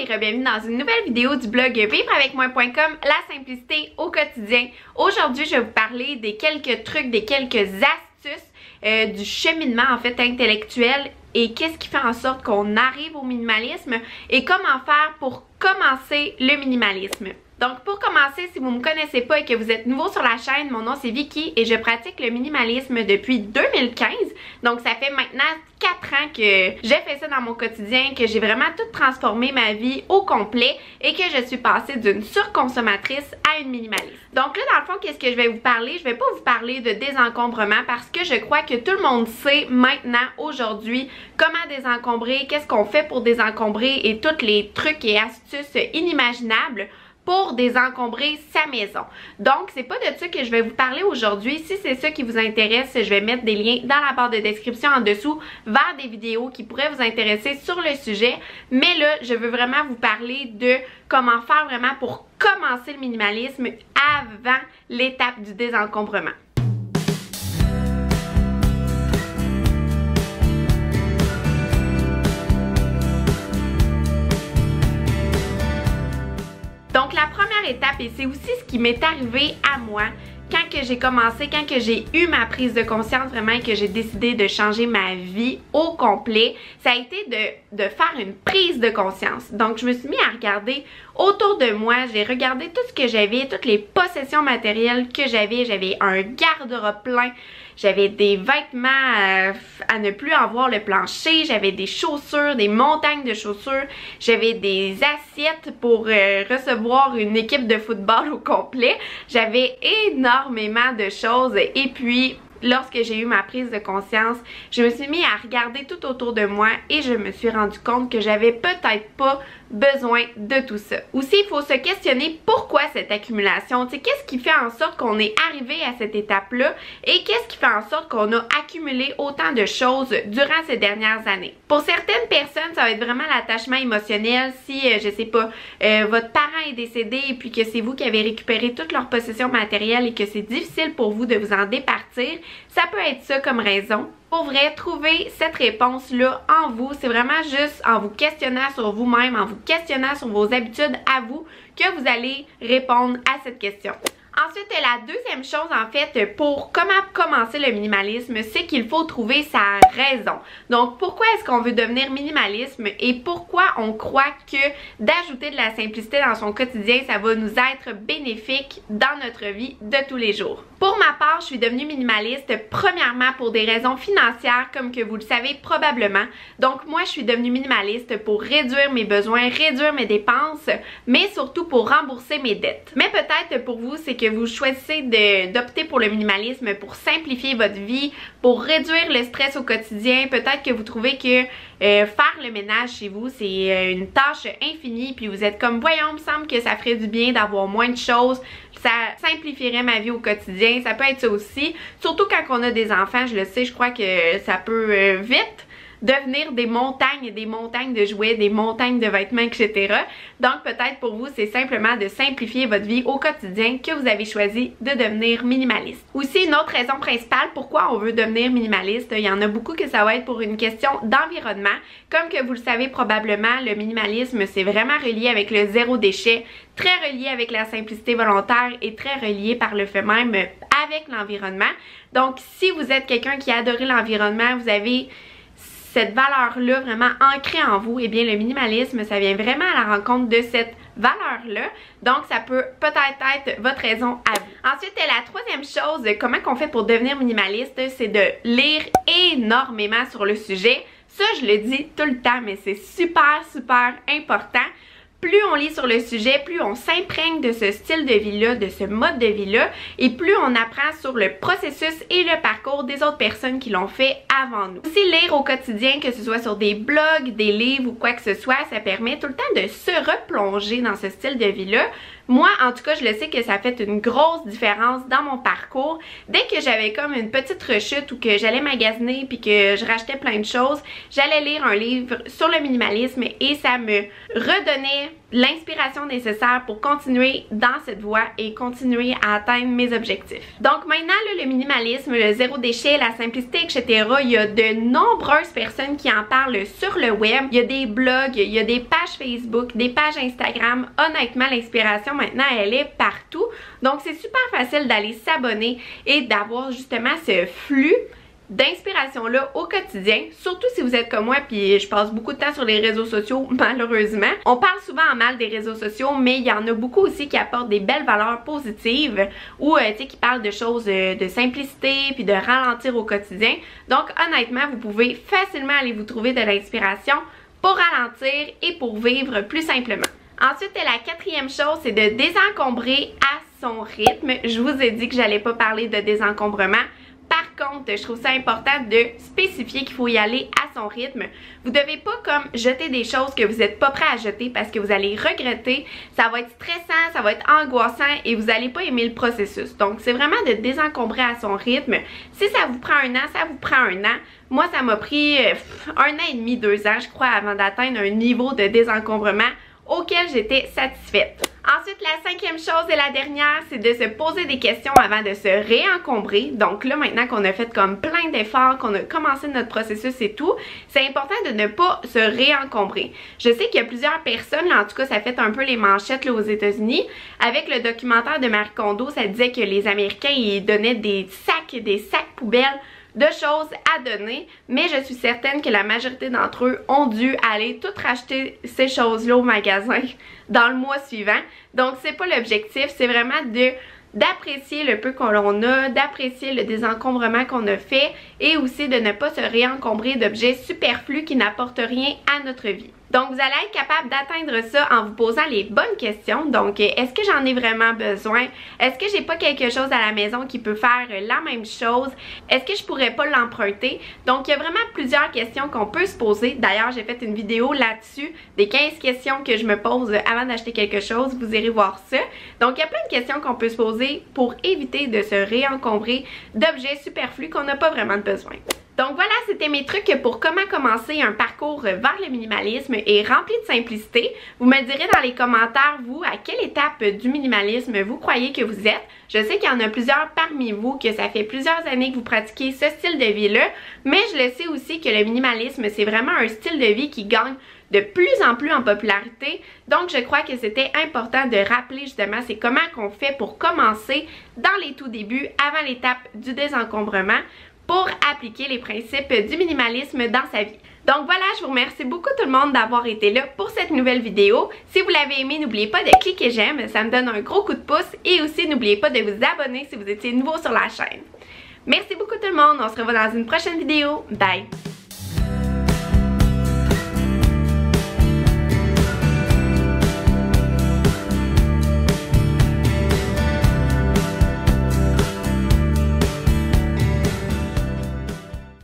et bienvenue dans une nouvelle vidéo du blog vivreavecmoi.com, la simplicité au quotidien. Aujourd'hui, je vais vous parler des quelques trucs, des quelques astuces du cheminement en fait intellectuel et qu'est-ce qui fait en sorte qu'on arrive au minimalisme et comment faire pour commencer le minimalisme. Donc pour commencer, si vous ne me connaissez pas et que vous êtes nouveau sur la chaîne, mon nom c'est Vicky et je pratique le minimalisme depuis 2015. Donc ça fait maintenant 4 ans que j'ai fait ça dans mon quotidien, que j'ai vraiment tout transformé ma vie au complet et que je suis passée d'une surconsommatrice à une minimaliste. Donc là dans le fond, qu'est-ce que je vais vous parler? Je vais pas vous parler de désencombrement parce que je crois que tout le monde sait maintenant, aujourd'hui, comment désencombrer, qu'est-ce qu'on fait pour désencombrer et tous les trucs et astuces inimaginables pour désencombrer sa maison. Donc, c'est pas de ça que je vais vous parler aujourd'hui. Si c'est ça qui vous intéresse, je vais mettre des liens dans la barre de description en dessous vers des vidéos qui pourraient vous intéresser sur le sujet. Mais là, je veux vraiment vous parler de comment faire vraiment pour commencer le minimalisme avant l'étape du désencombrement. Donc la première étape, et c'est aussi ce qui m'est arrivé à moi quand que j'ai commencé, quand que j'ai eu ma prise de conscience vraiment et que j'ai décidé de changer ma vie au complet, ça a été de faire une prise de conscience. Donc je me suis mis à regarder autour de moi, j'ai regardé tout ce que j'avais, toutes les possessions matérielles que j'avais. J'avais un garde-robe plein, j'avais des vêtements à ne plus avoir le plancher, j'avais des chaussures, des montagnes de chaussures, j'avais des assiettes pour recevoir une équipe de football au complet. J'avais énormément de choses et puis lorsque j'ai eu ma prise de conscience, je me suis mis à regarder tout autour de moi et je me suis rendu compte que j'avais peut-être pas besoin de tout ça. Aussi, il faut se questionner pourquoi cette accumulation, tu sais, qu'est-ce qui fait en sorte qu'on est arrivé à cette étape-là et qu'est-ce qui fait en sorte qu'on a accumulé autant de choses durant ces dernières années. Pour certaines personnes, ça va être vraiment l'attachement émotionnel. Si, je sais pas, votre parent est décédé et puis que c'est vous qui avez récupéré toutes leurs possessions matérielles et que c'est difficile pour vous de vous en départir, ça peut être ça comme raison. Pour vrai, trouver cette réponse-là en vous, c'est vraiment juste en vous questionnant sur vous-même, en vous questionnant sur vos habitudes à vous, que vous allez répondre à cette question. Ensuite, la deuxième chose en fait pour comment commencer le minimalisme, c'est qu'il faut trouver sa raison. Donc, pourquoi est-ce qu'on veut devenir minimaliste et pourquoi on croit que d'ajouter de la simplicité dans son quotidien, ça va nous être bénéfique dans notre vie de tous les jours. Pour ma part, je suis devenue minimaliste premièrement pour des raisons financières, comme que vous le savez probablement. Donc, moi, je suis devenue minimaliste pour réduire mes besoins, réduire mes dépenses, mais surtout pour rembourser mes dettes. Mais peut-être pour vous, c'est que vous choisissez d'opter pour le minimalisme pour simplifier votre vie, pour réduire le stress au quotidien. Peut-être que vous trouvez que faire le ménage chez vous, c'est une tâche infinie, puis vous êtes comme, voyons, il me semble que ça ferait du bien d'avoir moins de choses, ça simplifierait ma vie au quotidien. Ça peut être ça aussi, surtout quand on a des enfants, je le sais, je crois que ça peut vite devenir des montagnes de jouets, des montagnes de vêtements, etc. Donc peut-être pour vous, c'est simplement de simplifier votre vie au quotidien que vous avez choisi de devenir minimaliste. Aussi, une autre raison principale pourquoi on veut devenir minimaliste, il y en a beaucoup que ça va être pour une question d'environnement. Comme que vous le savez probablement, le minimalisme, c'est vraiment relié avec le zéro déchet, très relié avec la simplicité volontaire et très relié par le fait même avec l'environnement. Donc si vous êtes quelqu'un qui adore l'environnement, vous avez cette valeur-là vraiment ancrée en vous, et bien le minimalisme, ça vient vraiment à la rencontre de cette valeur-là. Donc, ça peut peut-être être votre raison à vous. Ensuite, la troisième chose, comment qu'on fait pour devenir minimaliste, c'est de lire énormément sur le sujet. Ça, je le dis tout le temps, mais c'est super, super important. Plus on lit sur le sujet, plus on s'imprègne de ce style de vie-là, de ce mode de vie-là, et plus on apprend sur le processus et le parcours des autres personnes qui l'ont fait avant nous. Aussi, lire au quotidien, que ce soit sur des blogs, des livres ou quoi que ce soit, ça permet tout le temps de se replonger dans ce style de vie-là. Moi, en tout cas, je le sais que ça a fait une grosse différence dans mon parcours. Dès que j'avais comme une petite rechute ou que j'allais magasiner puis que je rachetais plein de choses, j'allais lire un livre sur le minimalisme et ça me redonnait l'inspiration nécessaire pour continuer dans cette voie et continuer à atteindre mes objectifs. Donc maintenant, là, le minimalisme, le zéro déchet, la simplicité, etc., il y a de nombreuses personnes qui en parlent sur le web. Il y a des blogs, il y a des pages pages Facebook, des pages Instagram. Honnêtement, l'inspiration maintenant, elle est partout. Donc, c'est super facile d'aller s'abonner et d'avoir justement ce flux d'inspiration-là au quotidien, surtout si vous êtes comme moi puis je passe beaucoup de temps sur les réseaux sociaux malheureusement. On parle souvent en mal des réseaux sociaux, mais il y en a beaucoup aussi qui apportent des belles valeurs positives ou tu sais qui parlent de choses de simplicité puis de ralentir au quotidien. Donc honnêtement, vous pouvez facilement aller vous trouver de l'inspiration pour ralentir et pour vivre plus simplement. Ensuite, la quatrième chose, c'est de désencombrer à son rythme. Je vous ai dit que j'allais pas parler de désencombrement. Par contre, je trouve ça important de spécifier qu'il faut y aller à son rythme. Vous devez pas comme jeter des choses que vous n'êtes pas prêt à jeter parce que vous allez regretter. Ça va être stressant, ça va être angoissant et vous n'allez pas aimer le processus. Donc, c'est vraiment de désencombrer à son rythme. Si ça vous prend un an, ça vous prend un an. Moi, ça m'a pris 1 an et demi, 2 ans, je crois, avant d'atteindre un niveau de désencombrement auquel j'étais satisfaite. Ensuite, la cinquième chose et la dernière, c'est de se poser des questions avant de se réencombrer. Donc là, maintenant qu'on a fait comme plein d'efforts, qu'on a commencé notre processus et tout, c'est important de ne pas se réencombrer. Je sais qu'il y a plusieurs personnes, là, en tout cas ça fait un peu les manchettes là, aux États-Unis. Avec le documentaire de Marie Kondo, ça disait que les Américains, ils donnaient des sacs poubelles de choses à donner, mais je suis certaine que la majorité d'entre eux ont dû aller tout racheter ces choses-là au magasin dans le mois suivant. Donc c'est pas l'objectif, c'est vraiment d'apprécier le peu qu'on a, d'apprécier le désencombrement qu'on a fait et aussi de ne pas se réencombrer d'objets superflus qui n'apportent rien à notre vie. Donc vous allez être capable d'atteindre ça en vous posant les bonnes questions. Donc est-ce que j'en ai vraiment besoin? Est-ce que j'ai pas quelque chose à la maison qui peut faire la même chose? Est-ce que je pourrais pas l'emprunter? Donc il y a vraiment plusieurs questions qu'on peut se poser. D'ailleurs j'ai fait une vidéo là-dessus des 15 questions que je me pose avant d'acheter quelque chose. Vous irez voir ça. Donc il y a plein de questions qu'on peut se poser pour éviter de se réencombrer d'objets superflus qu'on n'a pas vraiment besoin. Donc voilà, c'était mes trucs pour comment commencer un parcours vers le minimalisme et rempli de simplicité. Vous me direz dans les commentaires, vous, à quelle étape du minimalisme vous croyez que vous êtes. Je sais qu'il y en a plusieurs parmi vous, que ça fait plusieurs années que vous pratiquez ce style de vie-là, mais je le sais aussi que le minimalisme, c'est vraiment un style de vie qui gagne de plus en plus en popularité. Donc je crois que c'était important de rappeler justement c'est comment qu'on fait pour commencer dans les tout débuts, avant l'étape du désencombrement, pour appliquer les principes du minimalisme dans sa vie. Donc voilà, je vous remercie beaucoup tout le monde d'avoir été là pour cette nouvelle vidéo. Si vous l'avez aimé, n'oubliez pas de cliquer j'aime, ça me donne un gros coup de pouce. Et aussi, n'oubliez pas de vous abonner si vous étiez nouveau sur la chaîne. Merci beaucoup tout le monde, on se revoit dans une prochaine vidéo. Bye!